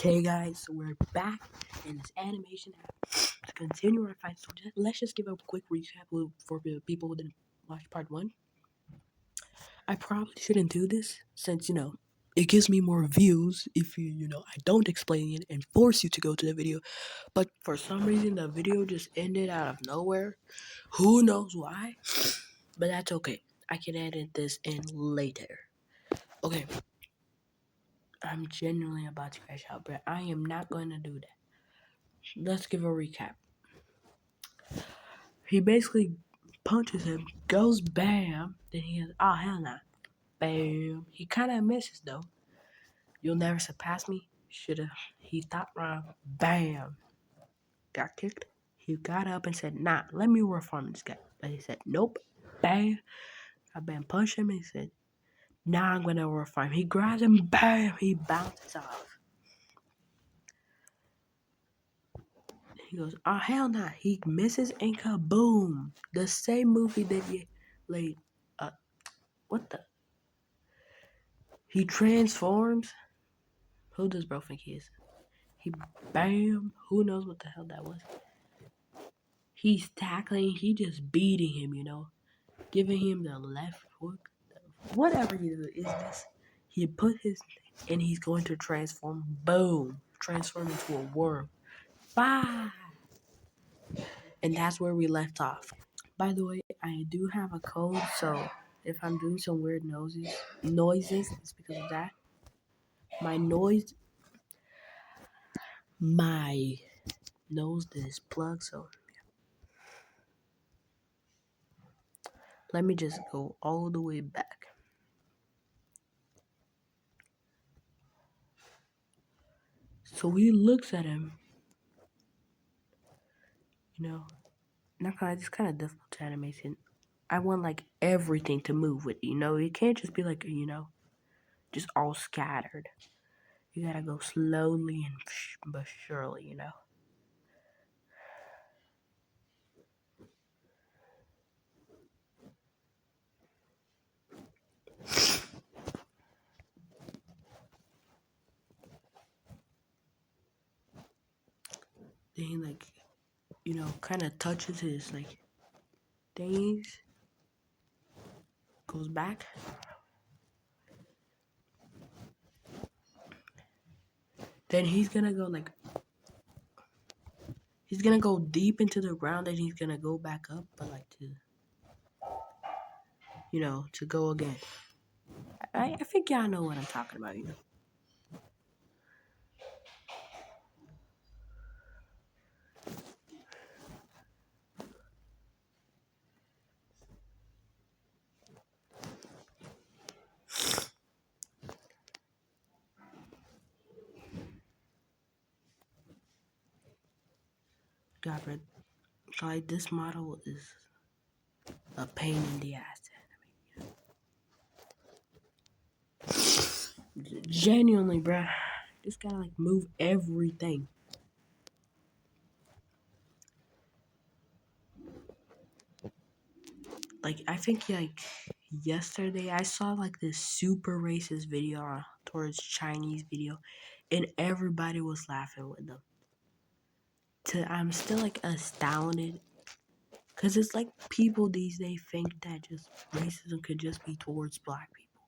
Okay, guys, so we're back in this animation app to continue our fight. So let's just give a quick recap for the people who didn't watch part one. I probably shouldn't do this since, it gives me more views if I don't explain it and force you to go to the video. But for some reason, the video just ended out of nowhere. Who knows why? But that's okay. I can edit this in later. Okay. I'm genuinely about to crash out, but I am not going to do that. Let's give a recap. He basically punches him, goes bam, then he goes, oh hell nah. Bam. He kinda misses though. You'll never surpass me. Shoulda. He thought wrong. Bam. Got kicked. He got up and said, nah, let me reform this guy. But he said, nope. Bam. I bam punched him and he said, nah, I'm gonna reform. He grabs him, bam, he bounces off. He goes, oh hell nah. He misses and kaboom. The same move he did late. What the? He transforms. Who does bro think he is? He bam. Who knows what the hell that was? He's tackling. He just beating him. Giving him the left hook. Whatever he is this. He put his and he's going to transform. Boom. Transform into a worm. Bye. And that's where we left off. By the way, I do have a code, so if I'm doing some weird noises, it's because of that. My nose is plugged, so let me just go all the way back. So he looks at him, not gonna, it's kind of difficult to animation. I want like everything to move with, it can't just be like, just all scattered. You gotta go slowly and but surely, Then he like, kind of touches his like things, goes back. Then he's gonna go like, he's gonna go deep into the ground and he's gonna go back up, but like to go again. I think y'all know what I'm talking about, God, but like this model is a pain in the ass to animate. Genuinely, bruh. Just gotta like move everything. Like I think like yesterday I saw like this super racist video towards Chinese video, and everybody was laughing with them. I'm still like astounded, cause it's like people these days think that just racism could just be towards black people.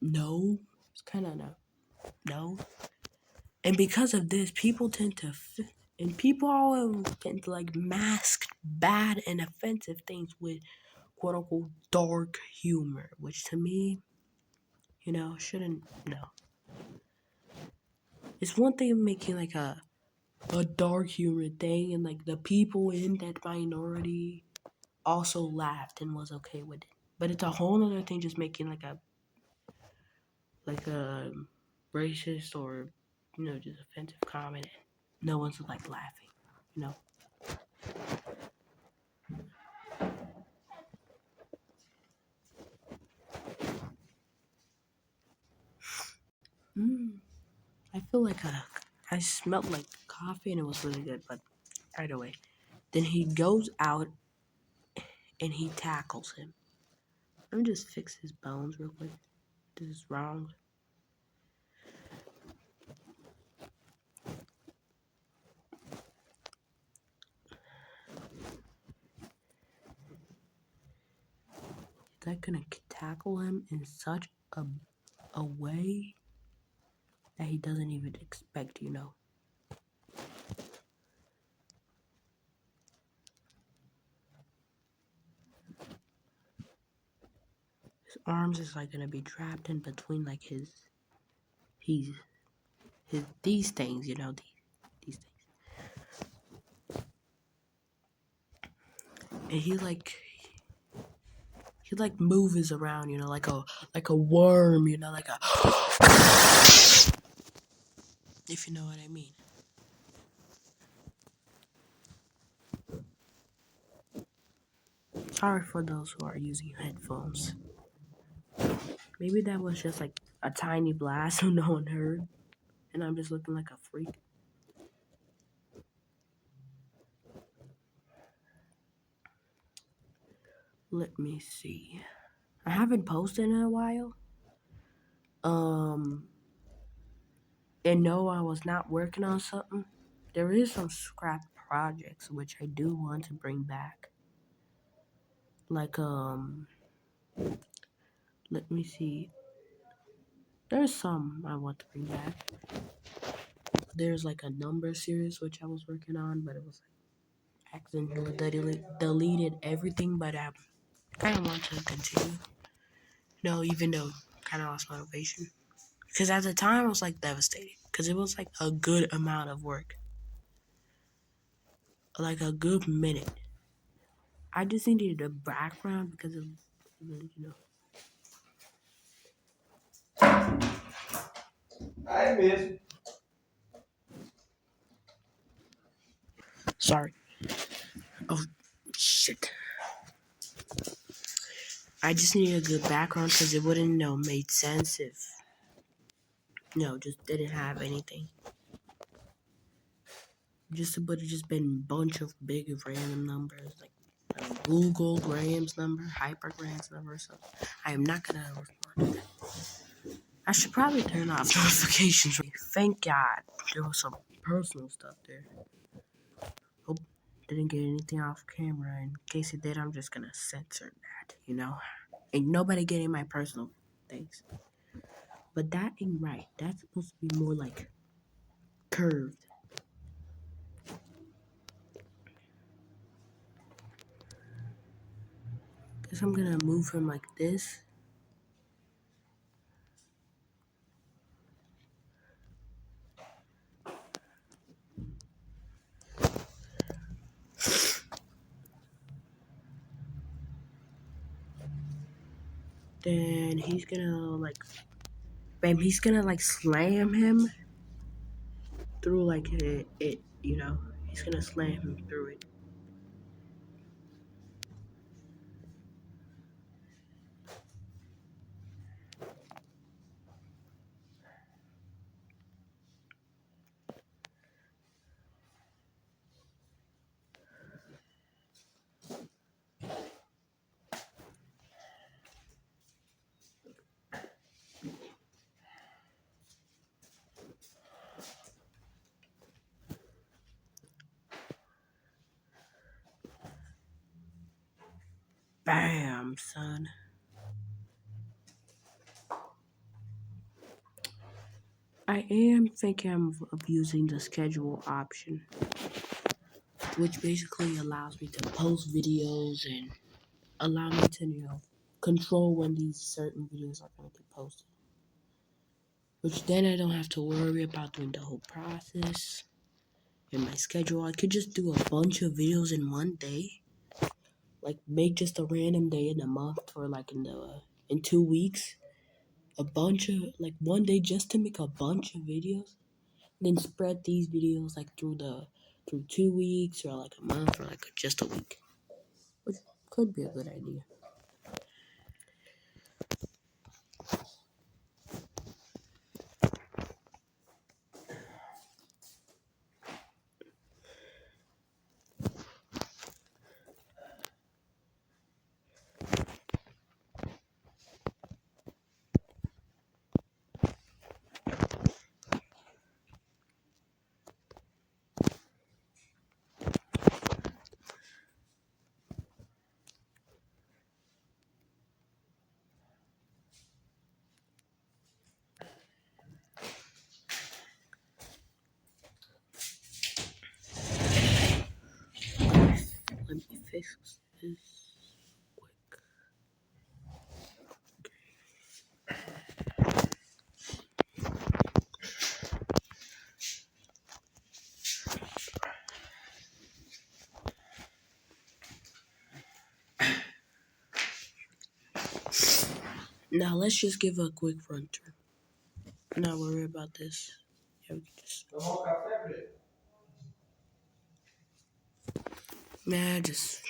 No, it's kind of no. And because of this, people tend to, and people always tend to like mask bad and offensive things with quote unquote dark humor, which to me, shouldn't, no. It's one thing making like a dark humor thing and like the people in that minority also laughed and was okay with it. But it's a whole other thing just making like a racist or just offensive comment. No one's like laughing. I feel like I smelled like coffee and it was really good, but either way. Then he goes out and he tackles him. Let me just fix his bones real quick. This is wrong. that gonna tackle him in such a way that he doesn't even expect, you know. His arms is like gonna be trapped in between like his these things, you know, these things. And he like moves around, you know, like a worm, you know, like a if you know what I mean. Sorry for those who are using headphones. Maybe that was just like a tiny blast so no one heard, and I'm just looking like a freak. Let me see. I haven't posted in a while. Um, and no, I was not working on something. There is some scrap projects which I do want to bring back. Like let me see. There's some I want to bring back. There's like a number series which I was working on, but it was like accidentally deleted everything. But I kind of want to continue. No, even though kind of lost motivation. Because at the time I was like devastated. Because it was like a good amount of work. Like a good minute. I just needed a background because of, you know. I miss. Sorry. Oh, shit. I just needed a good background because it wouldn't, made sense if, just didn't have anything. It would have just been a bunch of big random numbers, like Google Graham's number, Hypergram's number, or something. I am not gonna respond to that. I should probably turn off notifications. Thank God there was some personal stuff there. Hope didn't get anything off camera. In case it did, I'm just gonna censor that, Ain't nobody getting my personal things. But that ain't right. That's supposed to be more like curved. Guess I'm gonna move him like this. Then he's gonna he's gonna slam him through it. He's gonna slam him through it. Bam, son. I am thinking of using the schedule option, which basically allows me to post videos and allow me to, control when these certain videos are going to be posted. Which then I don't have to worry about doing the whole process in my schedule. I could just do a bunch of videos in one day. Like make just a random day in a month or in 2 weeks. A bunch of one day just to make a bunch of videos. Then spread these videos through 2 weeks or like a month or just a week. Which could be a good idea. fix this quick. Now let's just give a quick run through. Not worry about this. Yeah, we can just. Nah, just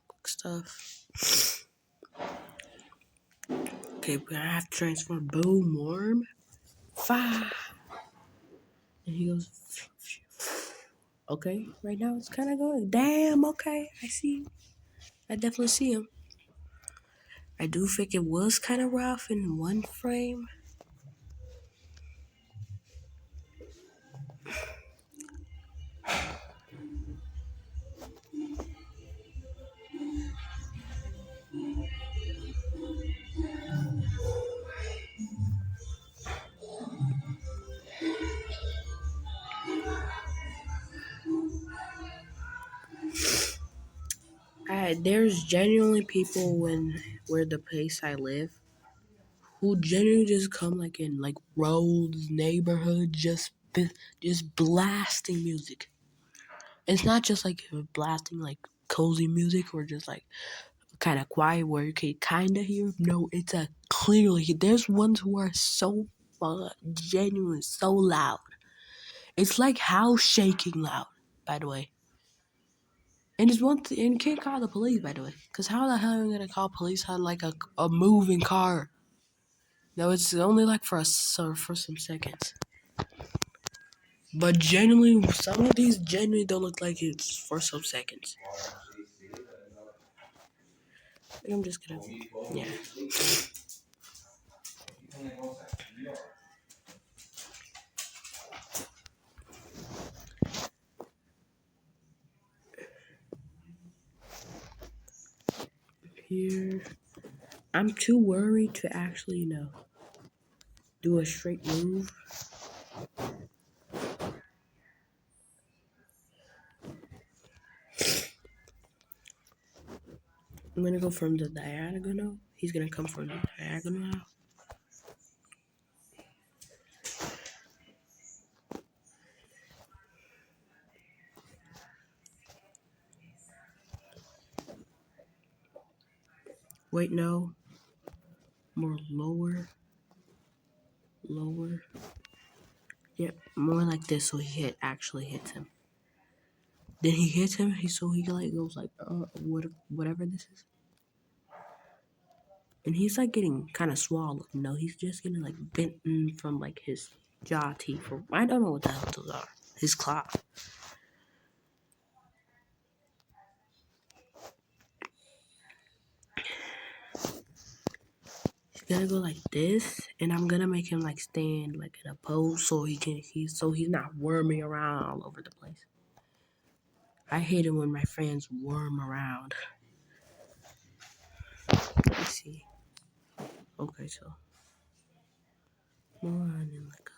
quick stuff. Okay, but I have to transform boom worm. Fire. And he goes. Okay, right now it's kind of going. Damn. Okay, I see. I definitely see him. I do think it was kind of rough in one frame. There's genuinely people where the place I live who genuinely just come like in like roads, neighborhood, just blasting music. It's not just like blasting like cozy music or just like kind of quiet where you can kind of hear. No, it's a clearly. There's ones who are so genuine, so loud. It's like house shaking loud. By the way. And it's and you can't call the police, by the way. Because how the hell are you going to call police on like a moving car? No, it's only like for some seconds. But genuinely, some of these genuinely don't look like it's for some seconds. I'm just gonna, yeah. Here, I'm too worried to actually, do a straight move. I'm gonna go from the diagonal. He's gonna come from the diagonal. Wait, no. More lower. Lower. Yep, more like this so he actually hits him. Then he hits him, so he like goes like, whatever this is. And he's like getting kind of swallowed. No, he's just getting like bitten from like his jaw teeth. Or I don't know what the hell those are. His claw. He's gonna go like this, and I'm gonna make him like stand like in a pose so he's not worming around all over the place. I hate it when my friends worm around. Let me see. Okay, so more on in like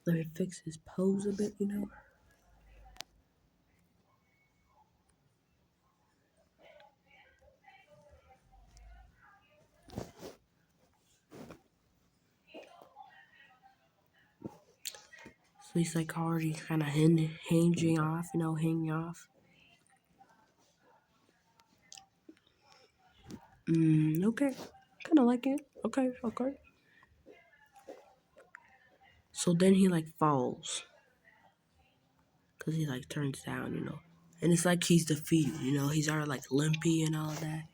let me fix his pose a bit. So he's like already kind of hanging off, hanging off. Okay. Kind of like it. Okay. So then he like falls. Cause he like turns down, and it's like he's defeated, he's already like limpy and all that.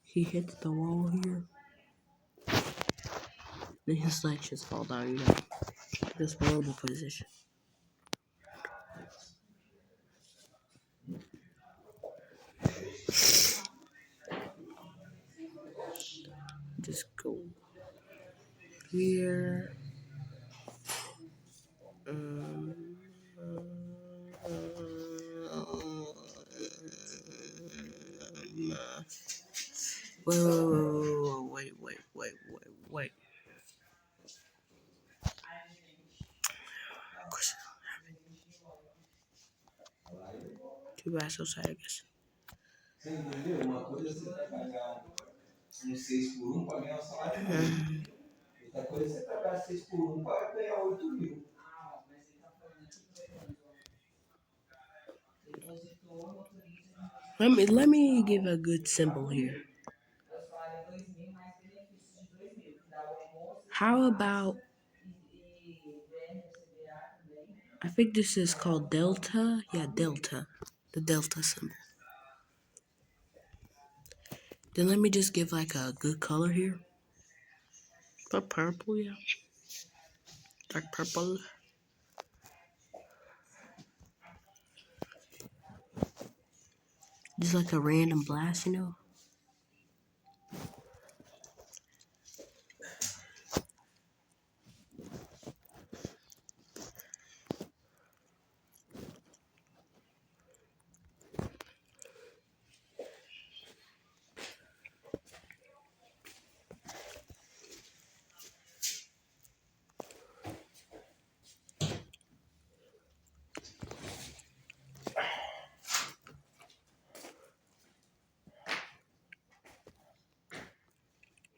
He hits the wall here, then his legs just fall down, this horrible position. Just go here. Wait. Too bad, so sad, I guess. Você entendeu? Uma coisa é você trabalhar 6 por 1 para ganhar o salário mínimo. Outra coisa é você trabalhar 6 por 1 para ganhar 8 mil. Let me give a good symbol here. How about, I think this is called delta. Yeah, delta. The delta symbol. Then let me just give like a good color here. But purple, yeah. Dark purple. Just like a random blast,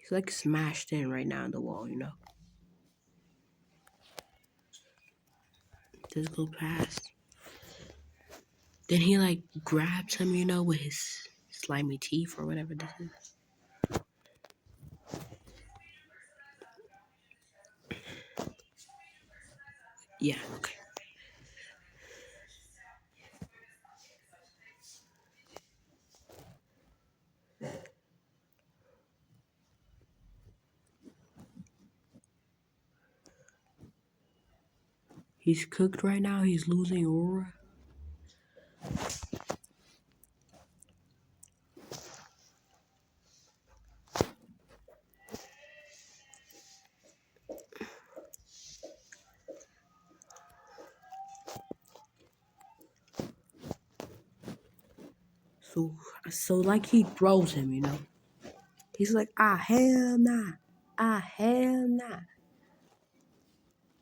He's like smashed in right now in the wall, Just go past. Then he like grabs him, with his slimy teeth or whatever this is. Yeah, okay. He's cooked right now. He's losing aura. So like he throws him, He's like, hell nah. Hell nah.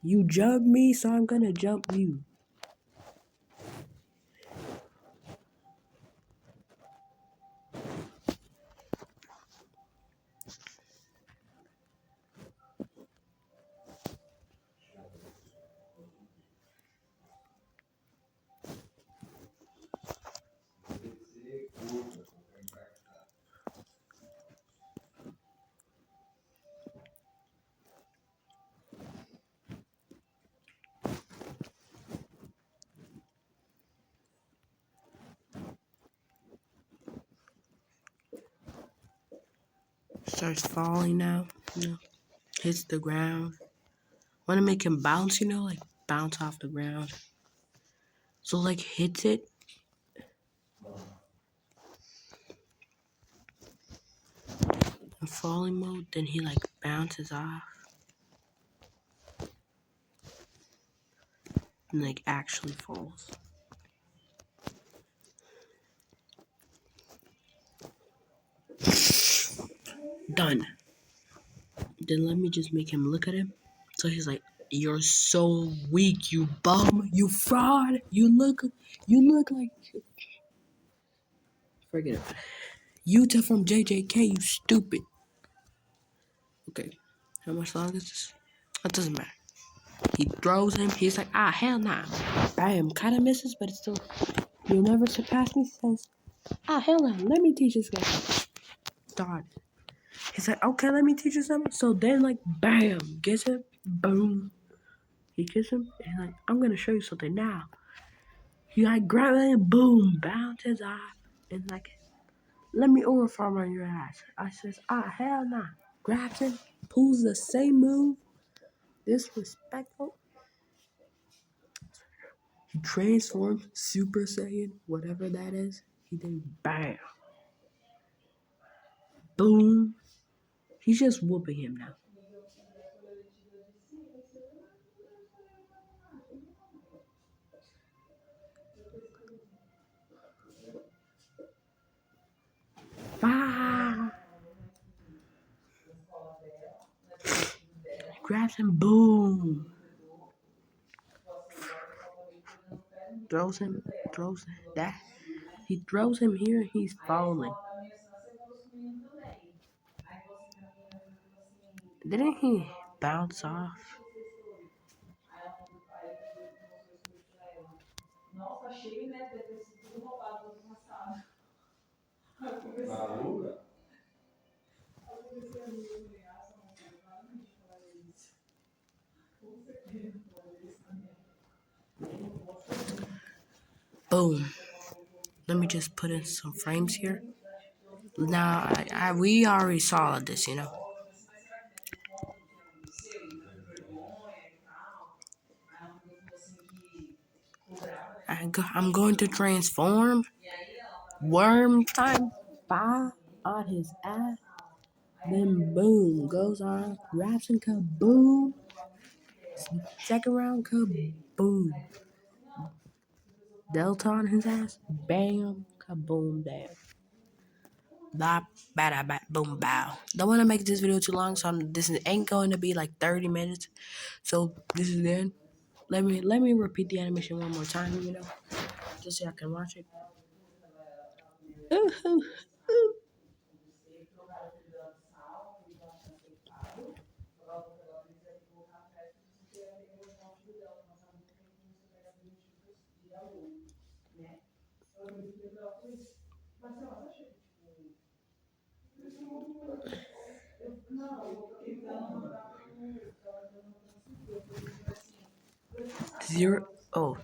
You jump me, so I'm gonna jump you. Starts falling now, Hits the ground. Want to make him bounce, like bounce off the ground. So like hits it. In falling mode, then he like bounces off. And like actually falls. Done. Then let me just make him look at him. So he's like, "You're so weak, you bum, you fraud. You look like." Forget it. Utah from JJK, you stupid. Okay, how much longer is this? That doesn't matter. He throws him. He's like, hell nah. Bam, kind of misses, but it's still. You'll never surpass me. Says, hell nah. Let me teach this guy. Dodge. He's like, okay, let me teach you something. So then, like, bam, gets him. Boom. He kissed him, and he's like, I'm gonna show you something now. He like grabbed him, boom, bound his eye, and like, let me overfarm on your ass. I says, hell nah. Grabs him, pulls the same move, disrespectful. He transforms, Super Saiyan, whatever that is. He then bam, boom. He's just whooping him now. Ah! Grabs him, boom. Throws him, that. He throws him here, he's falling. Didn't he bounce off? Boom. Let me just put in some frames here. Now, we already saw this, you know. I'm going to transform. Worm time. Fire on his ass. Then boom. Goes on. Grabs and kaboom. Second round, kaboom. Delta on his ass. Bam. Kaboom. Bam. Bop, bada, boom, bow. Don't want to make this video too long, so this ain't going to be like 30 minutes. So this is the end. Let me repeat the animation one more time, you know, just so I can watch it. Ooh, ooh. Zero. Oh.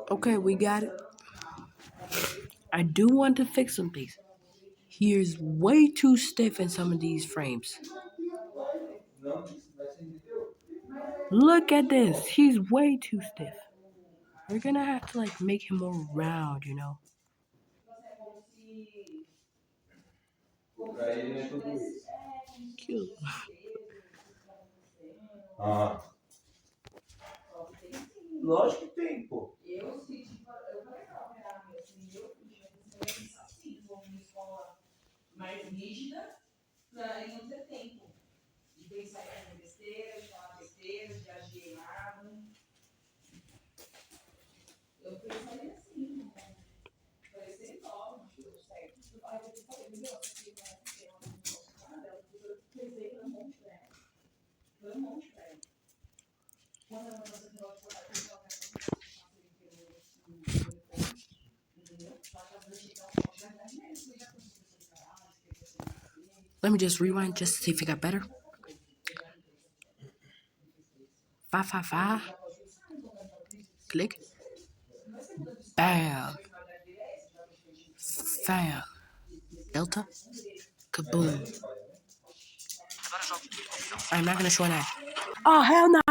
Okay, we got it. I do want to fix some things. He is way too stiff in some of these frames. Look at this. He's way too stiff. We're gonna have to like make him more round, you know. Cute. Lógico que tem, pô. Let me just rewind just to see if it got better. 555. Click. Bam. Fam. Delta. Kaboom. I'm not gonna show that. Oh, hell no.